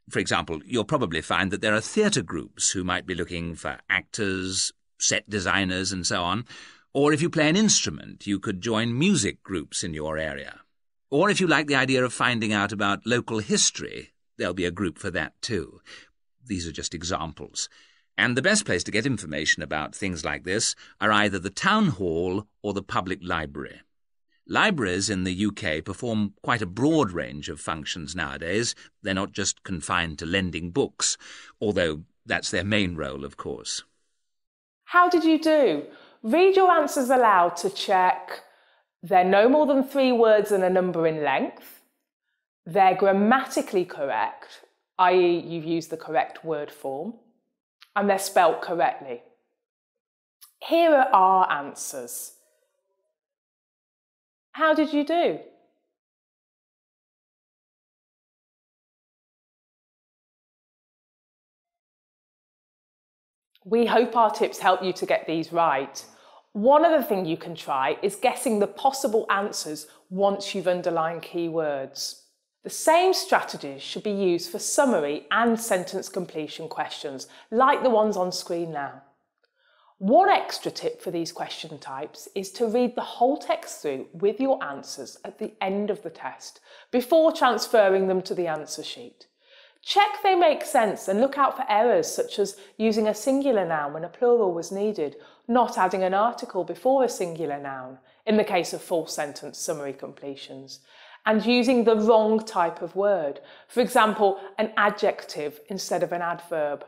For example, you'll probably find that there are theatre groups who might be looking for actors, set designers and so on. Or if you play an instrument, you could join music groups in your area. Or if you like the idea of finding out about local history, there'll be a group for that too. These are just examples. And the best place to get information about things like this are either the town hall or the public library. Libraries in the UK perform quite a broad range of functions nowadays. They're not just confined to lending books, although that's their main role, of course. How did you do? Read your answers aloud to check they're no more than 3 words and a number in length, they're grammatically correct, i.e. you've used the correct word form, and they're spelt correctly. Here are our answers. How did you do? We hope our tips help you to get these right. One other thing you can try is guessing the possible answers once you've underlined keywords. The same strategies should be used for summary and sentence completion questions, like the ones on screen now. One extra tip for these question types is to read the whole text through with your answers at the end of the test, before transferring them to the answer sheet. Check they make sense and look out for errors such as using a singular noun when a plural was needed, not adding an article before a singular noun, in the case of full sentence summary completions, and using the wrong type of word, for example, an adjective instead of an adverb.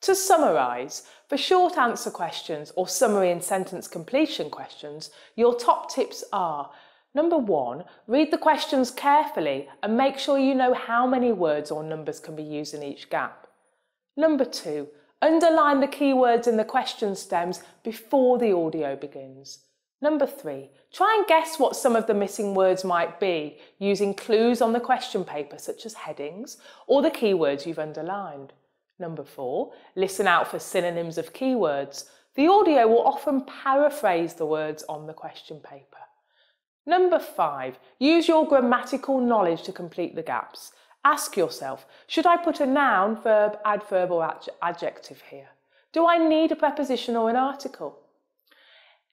To summarise, for short answer questions or summary and sentence completion questions, your top tips are: Number 1, read the questions carefully and make sure you know how many words or numbers can be used in each gap. Number 2, underline the keywords in the question stems before the audio begins. Number 3, try and guess what some of the missing words might be using clues on the question paper such as headings or the keywords you've underlined. Number 4, listen out for synonyms of keywords. The audio will often paraphrase the words on the question paper. Number 5, use your grammatical knowledge to complete the gaps. Ask yourself, should I put a noun, verb, adverb or adjective here? Do I need a preposition or an article?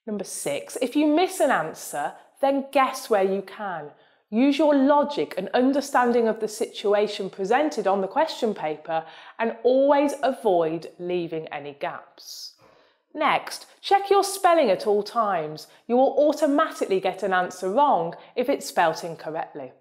Number 6, if you miss an answer, then guess where you can. Use your logic and understanding of the situation presented on the question paper and always avoid leaving any gaps. Next, check your spelling at all times. You will automatically get an answer wrong if it's spelt incorrectly.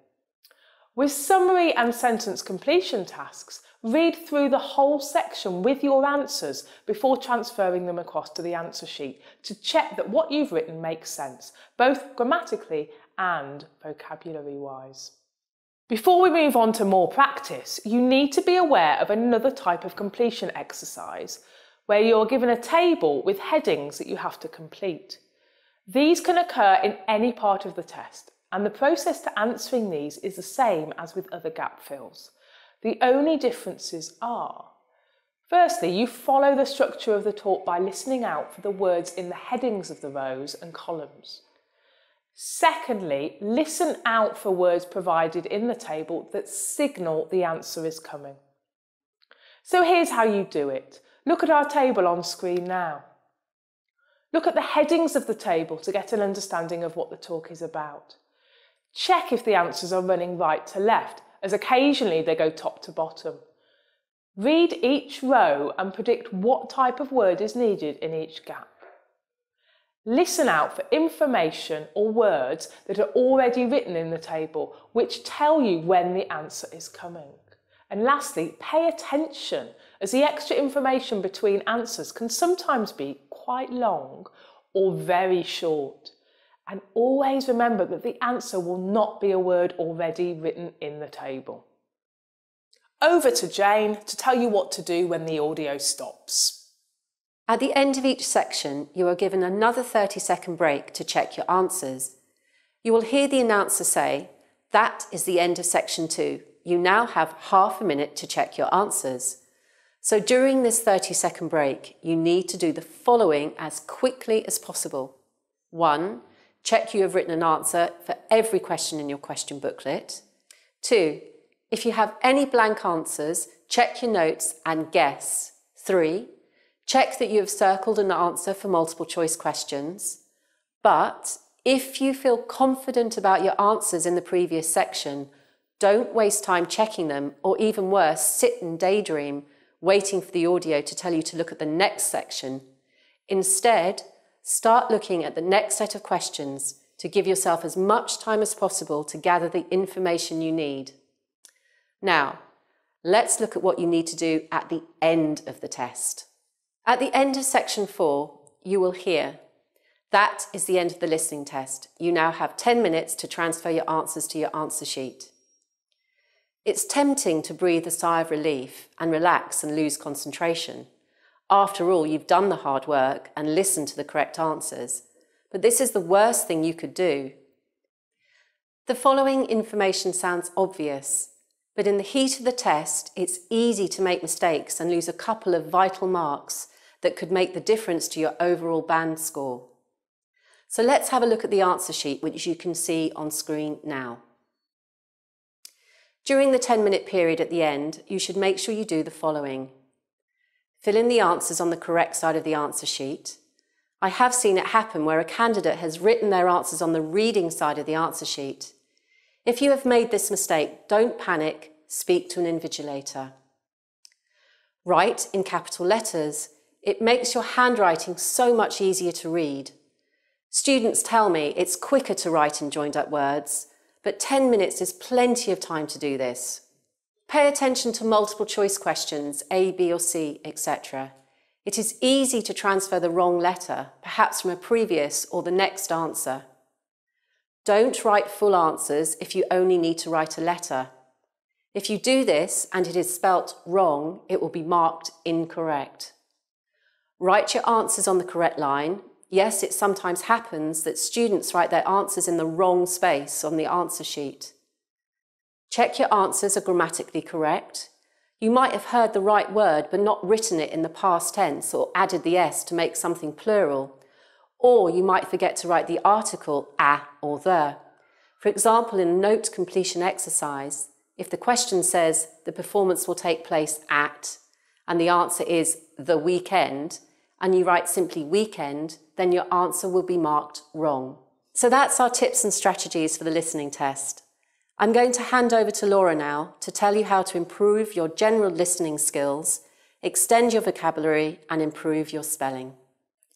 With summary and sentence completion tasks, read through the whole section with your answers before transferring them across to the answer sheet to check that what you've written makes sense, both grammatically and vocabulary-wise. Before we move on to more practice, you need to be aware of another type of completion exercise, where you're given a table with headings that you have to complete. These can occur in any part of the test, and the process to answering these is the same as with other gap fills. The only differences are: firstly, you follow the structure of the talk by listening out for the words in the headings of the rows and columns. Secondly, listen out for words provided in the table that signal the answer is coming. So here's how you do it. Look at our table on screen now. Look at the headings of the table to get an understanding of what the talk is about. Check if the answers are running right to left, as occasionally they go top to bottom. Read each row and predict what type of word is needed in each gap. Listen out for information or words that are already written in the table, which tell you when the answer is coming. And lastly, pay attention, as the extra information between answers can sometimes be quite long or very short. And always remember that the answer will not be a word already written in the table. Over to Jane to tell you what to do when the audio stops. At the end of each section, you are given another 30-second break to check your answers. You will hear the announcer say, "That is the end of section 2. You now have half a minute to check your answers." So during this 30-second break, you need to do the following as quickly as possible. 1, check you have written an answer for every question in your question booklet. 2, if you have any blank answers, check your notes and guess. 3, check that you have circled an answer for multiple choice questions. But if you feel confident about your answers in the previous section, don't waste time checking them, or even worse, sit and daydream, waiting for the audio to tell you to look at the next section. Instead, start looking at the next set of questions to give yourself as much time as possible to gather the information you need. Now, let's look at what you need to do at the end of the test. At the end of section 4, you will hear, "That is the end of the listening test. You now have 10 minutes to transfer your answers to your answer sheet." It's tempting to breathe a sigh of relief and relax and lose concentration. After all, you've done the hard work and listened to the correct answers. But this is the worst thing you could do. The following information sounds obvious, but in the heat of the test, it's easy to make mistakes and lose a couple of vital marks that could make the difference to your overall band score. So let's have a look at the answer sheet, which you can see on screen now. During the 10-minute period at the end, you should make sure you do the following. Fill in the answers on the correct side of the answer sheet. I have seen it happen where a candidate has written their answers on the reading side of the answer sheet. If you have made this mistake, don't panic, speak to an invigilator. Write in capital letters. It makes your handwriting so much easier to read. Students tell me it's quicker to write in joined up words, but 10 minutes is plenty of time to do this. Pay attention to multiple choice questions, A, B or C, etc. It is easy to transfer the wrong letter, perhaps from a previous or the next answer. Don't write full answers if you only need to write a letter. If you do this and it is spelt wrong, it will be marked incorrect. Write your answers on the correct line. Yes, it sometimes happens that students write their answers in the wrong space on the answer sheet. Check your answers are grammatically correct. You might have heard the right word but not written it in the past tense or added the S to make something plural. Or you might forget to write the article a or the. For example, in a note completion exercise, if the question says the performance will take place at, and the answer is the weekend, and you write simply weekend, then your answer will be marked wrong. So that's our tips and strategies for the listening test. I'm going to hand over to Laura now to tell you how to improve your general listening skills, extend your vocabulary, and improve your spelling.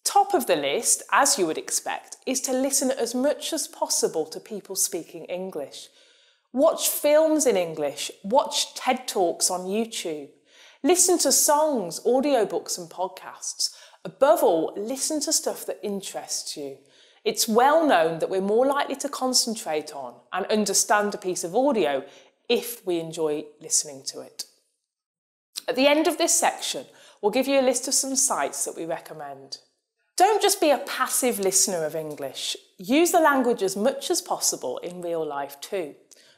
Top of the list, as you would expect, is to listen as much as possible to people speaking English. Watch films in English, watch TED Talks on YouTube, listen to songs, audiobooks and podcasts. Above all, listen to stuff that interests you. It's well known that we're more likely to concentrate on and understand a piece of audio if we enjoy listening to it. At the end of this section, we'll give you a list of some sites that we recommend. Don't just be a passive listener of English. Use the language as much as possible in real life too.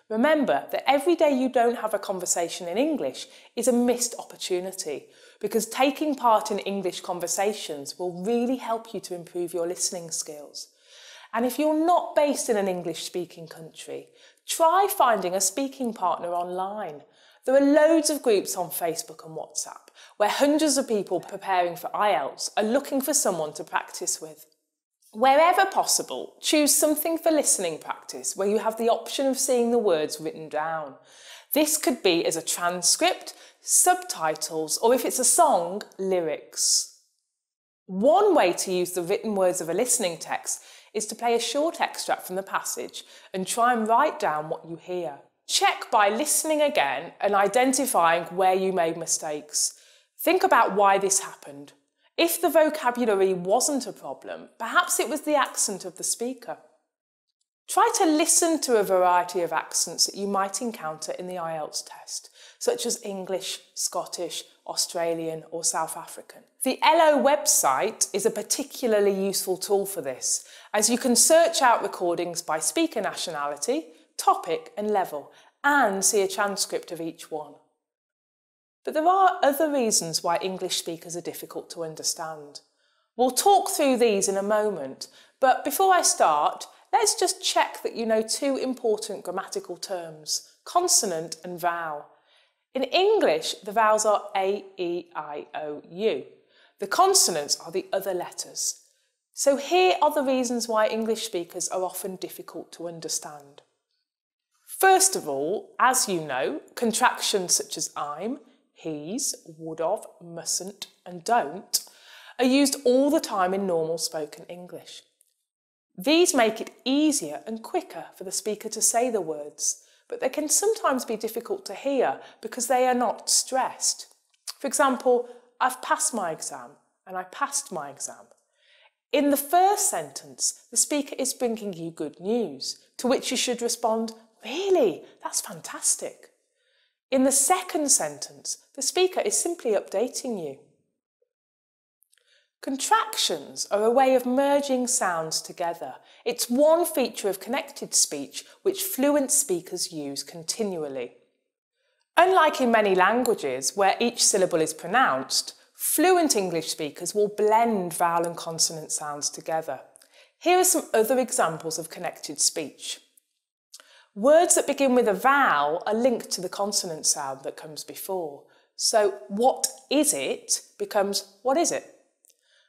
Remember that every day you don't have a conversation in English is a missed opportunity, because taking part in English conversations will really help you to improve your listening skills. And if you're not based in an English-speaking country, try finding a speaking partner online. There are loads of groups on Facebook and WhatsApp where hundreds of people preparing for Ielts are looking for someone to practice with. Wherever possible, choose something for listening practice where you have the option of seeing the words written down. This could be as a transcript, subtitles, or if it's a song, lyrics. One way to use the written words of a listening text is to play a short extract from the passage and try and write down what you hear. Check by listening again and identifying where you made mistakes. Think about why this happened. If the vocabulary wasn't a problem, perhaps it was the accent of the speaker. Try to listen to a variety of accents that you might encounter in the Ielts test, such as English, Scottish, Australian or South African. The LO website is a particularly useful tool for this, as you can search out recordings by speaker nationality, topic and level, and see a transcript of each one. But there are other reasons why English speakers are difficult to understand. We'll talk through these in a moment, but before I start, let's just check that you know two important grammatical terms, consonant and vowel. In English, the vowels are A, E, I, O, U. The consonants are the other letters. So here are the reasons why English speakers are often difficult to understand. First of all, as you know, contractions such as I'm, he's, would've, mustn't and don't are used all the time in normal spoken English. These make it easier and quicker for the speaker to say the words, but they can sometimes be difficult to hear because they are not stressed. For example, I've passed my exam and I passed my exam. In the first sentence, the speaker is bringing you good news, to which you should respond, "Really? That's fantastic." In the second sentence, the speaker is simply updating you. Contractions are a way of merging sounds together. It's one feature of connected speech which fluent speakers use continually. Unlike in many languages where each syllable is pronounced, fluent English speakers will blend vowel and consonant sounds together. Here are some other examples of connected speech. Words that begin with a vowel are linked to the consonant sound that comes before. So what is it becomes what is it?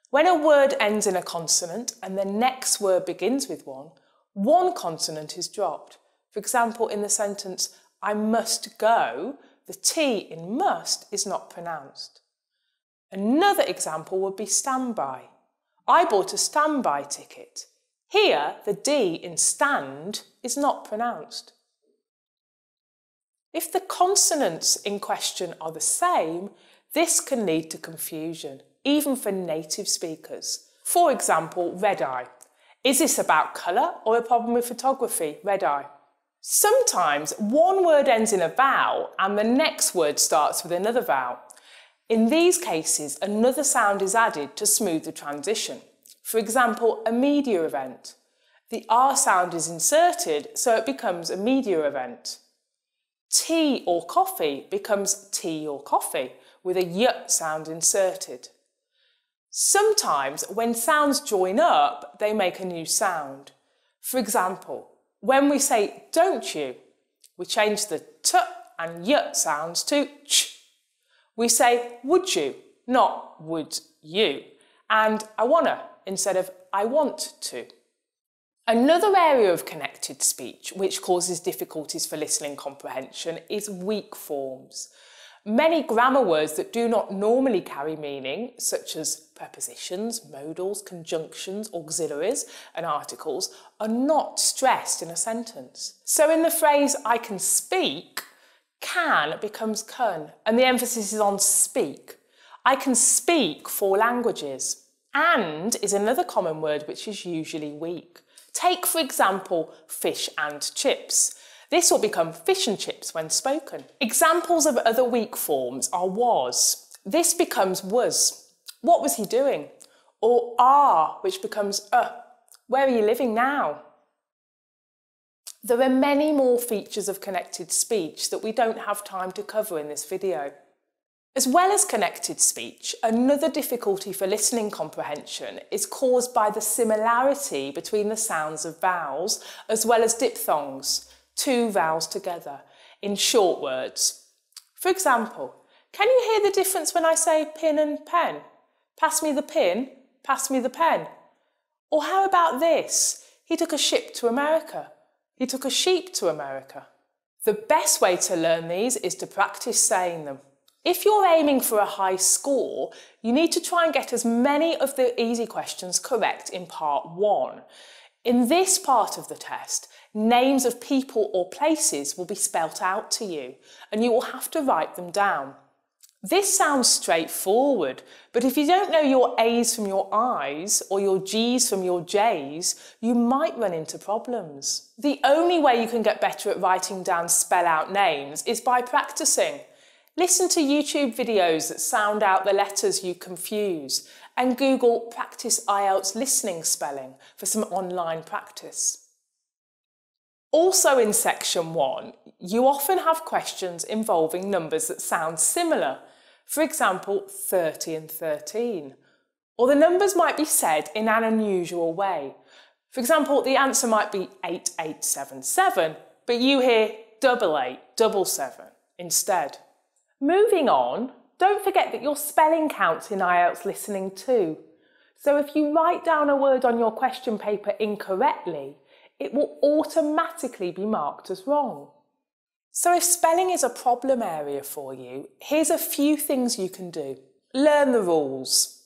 When a word ends in a consonant and the next word begins with one consonant is dropped. For example, in the sentence, I must go, the T in must is not pronounced. Another example would be standby. I bought a standby ticket. Here, the D in stand is not pronounced. If the consonants in question are the same, this can lead to confusion, even for native speakers. For example, red eye. Is this about colour or a problem with photography? Red eye. Sometimes one word ends in a vowel and the next word starts with another vowel. In these cases, another sound is added to smooth the transition. For example, a media event. The R sound is inserted, so it becomes a media event. Tea or coffee becomes tea or coffee, with a y sound inserted. Sometimes, when sounds join up, they make a new sound. For example, when we say don't you, we change the t and y sounds to ch. We say would you, not would you, and I wanna instead of I want to. Another area of connected speech which causes difficulties for listening comprehension is weak forms. Many grammar words that do not normally carry meaning, such as prepositions, modals, conjunctions, auxiliaries and articles, are not stressed in a sentence. So in the phrase I can speak, can becomes can, and the emphasis is on speak. I can speak 4 languages. And is another common word which is usually weak. Take, for example, fish and chips. This will become fish and chips when spoken. Examples of other weak forms are was. This becomes was. What was he doing? Or are, which becomes Where are you living now? There are many more features of connected speech that we don't have time to cover in this video. As well as connected speech, another difficulty for listening comprehension is caused by the similarity between the sounds of vowels as well as diphthongs, 2 vowels together, in short words. For example, can you hear the difference when I say pin and pen? Pass me the pin, pass me the pen. Or how about this? He took a ship to America. He took a sheep to America. The best way to learn these is to practice saying them. If you're aiming for a high score, you need to try and get as many of the easy questions correct in part 1. In this part of the test, names of people or places will be spelt out to you, and you will have to write them down. This sounds straightforward, but if you don't know your A's from your I's or your G's from your J's, you might run into problems. The only way you can get better at writing down spell-out names is by practicing. Listen to YouTube videos that sound out the letters you confuse and Google Practice Ielts Listening Spelling for some online practice. Also in section 1, you often have questions involving numbers that sound similar. For example, 30 and 13. Or the numbers might be said in an unusual way. For example, the answer might be 8877, but you hear 8877 instead. Moving on, don't forget that your spelling counts in IELTS listening too. So if you write down a word on your question paper incorrectly, it will automatically be marked as wrong. So if spelling is a problem area for you, here's a few things you can do. Learn the rules.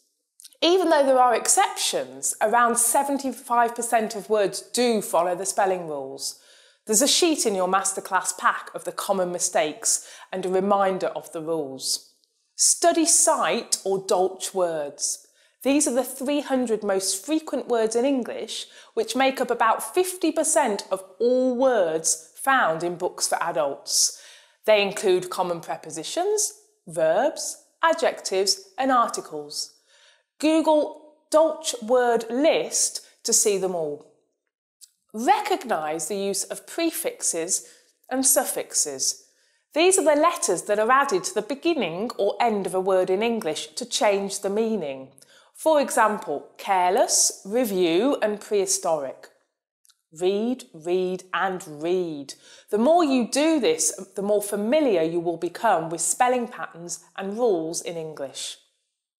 Even though there are exceptions, around 75% of words do follow the spelling rules. There's a sheet in your Masterclass pack of the common mistakes and a reminder of the rules. Study sight or dolch words. These are the 300 most frequent words in English, which make up about 50% of all words found in books for adults. They include common prepositions, verbs, adjectives and articles. Google Dutch word list to see them all. Recognise the use of prefixes and suffixes. These are the letters that are added to the beginning or end of a word in English to change the meaning. For example, careless, review and prehistoric. Read, read and read. The more you do this, the more familiar you will become with spelling patterns and rules in English.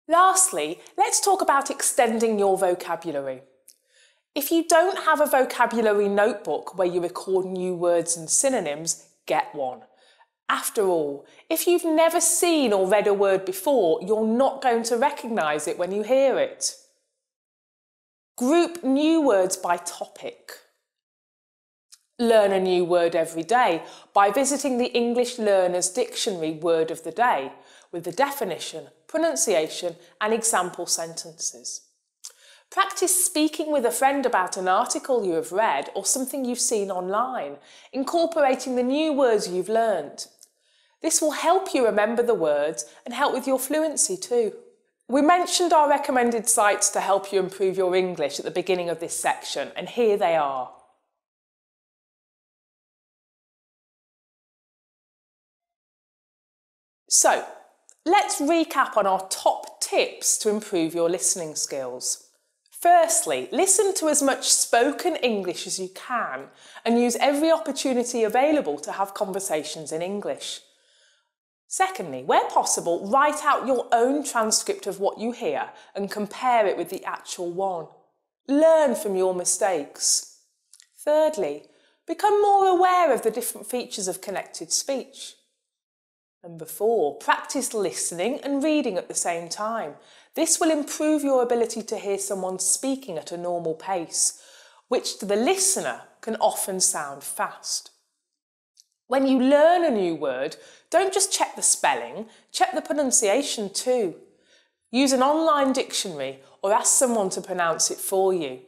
Lastly, let's talk about extending your vocabulary. If you don't have a vocabulary notebook where you record new words and synonyms, get one. After all, if you've never seen or read a word before, you're not going to recognise it when you hear it. Group new words by topic. Learn a new word every day by visiting the English Learner's Dictionary Word of the Day with the definition, pronunciation and example sentences. Practice speaking with a friend about an article you have read or something you've seen online, incorporating the new words you've learned. This will help you remember the words and help with your fluency too. We mentioned our recommended sites to help you improve your English at the beginning of this section, and here they are. So, let's recap on our top tips to improve your listening skills. Firstly, listen to as much spoken English as you can and use every opportunity available to have conversations in English. Secondly, where possible, write out your own transcript of what you hear and compare it with the actual one. Learn from your mistakes. Thirdly, become more aware of the different features of connected speech. Number 4, practice listening and reading at the same time. This will improve your ability to hear someone speaking at a normal pace, which to the listener can often sound fast. When you learn a new word, don't just check the spelling, check the pronunciation too. Use an online dictionary or ask someone to pronounce it for you.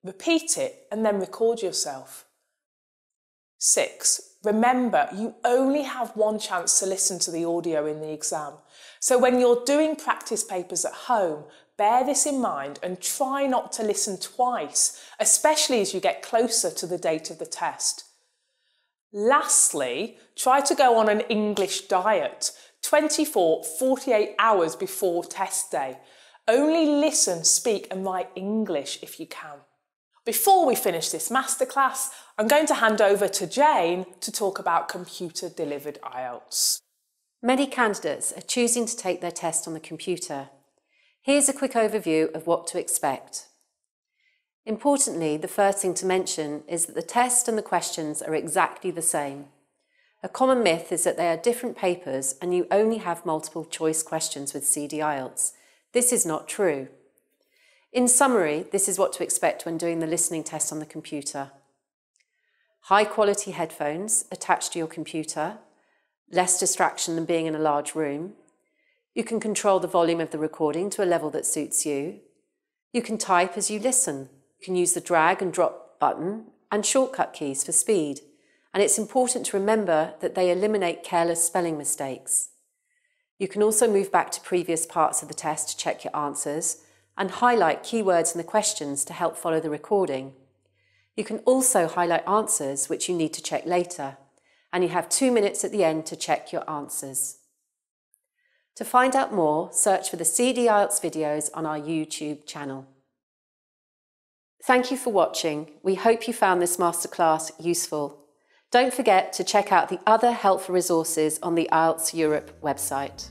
Repeat it and then record yourself. 6. Remember, you only have one chance to listen to the audio in the exam. So when you're doing practice papers at home, bear this in mind and try not to listen twice, especially as you get closer to the date of the test. Lastly, try to go on an English diet 24-48 hours before test day. Only listen, speak and write English if you can. Before we finish this masterclass, I'm going to hand over to Jane to talk about computer-delivered Ielts. Many candidates are choosing to take their test on the computer. Here's a quick overview of what to expect. Importantly, the first thing to mention is that the test and the questions are exactly the same. A common myth is that they are different papers and you only have multiple choice questions with CD Ielts. This is not true. In summary, this is what to expect when doing the listening test on the computer. High quality headphones attached to your computer, less distraction than being in a large room. You can control the volume of the recording to a level that suits you. You can type as you listen. You can use the drag and drop button and shortcut keys for speed. And it's important to remember that they eliminate careless spelling mistakes. You can also move back to previous parts of the test to check your answers and highlight keywords in the questions to help follow the recording. You can also highlight answers which you need to check later, and you have 2 minutes at the end to check your answers. To find out more, search for the CD Ielts videos on our YouTube channel. Thank you for watching. We hope you found this masterclass useful. Don't forget to check out the other helpful resources on the IELTS Europe website.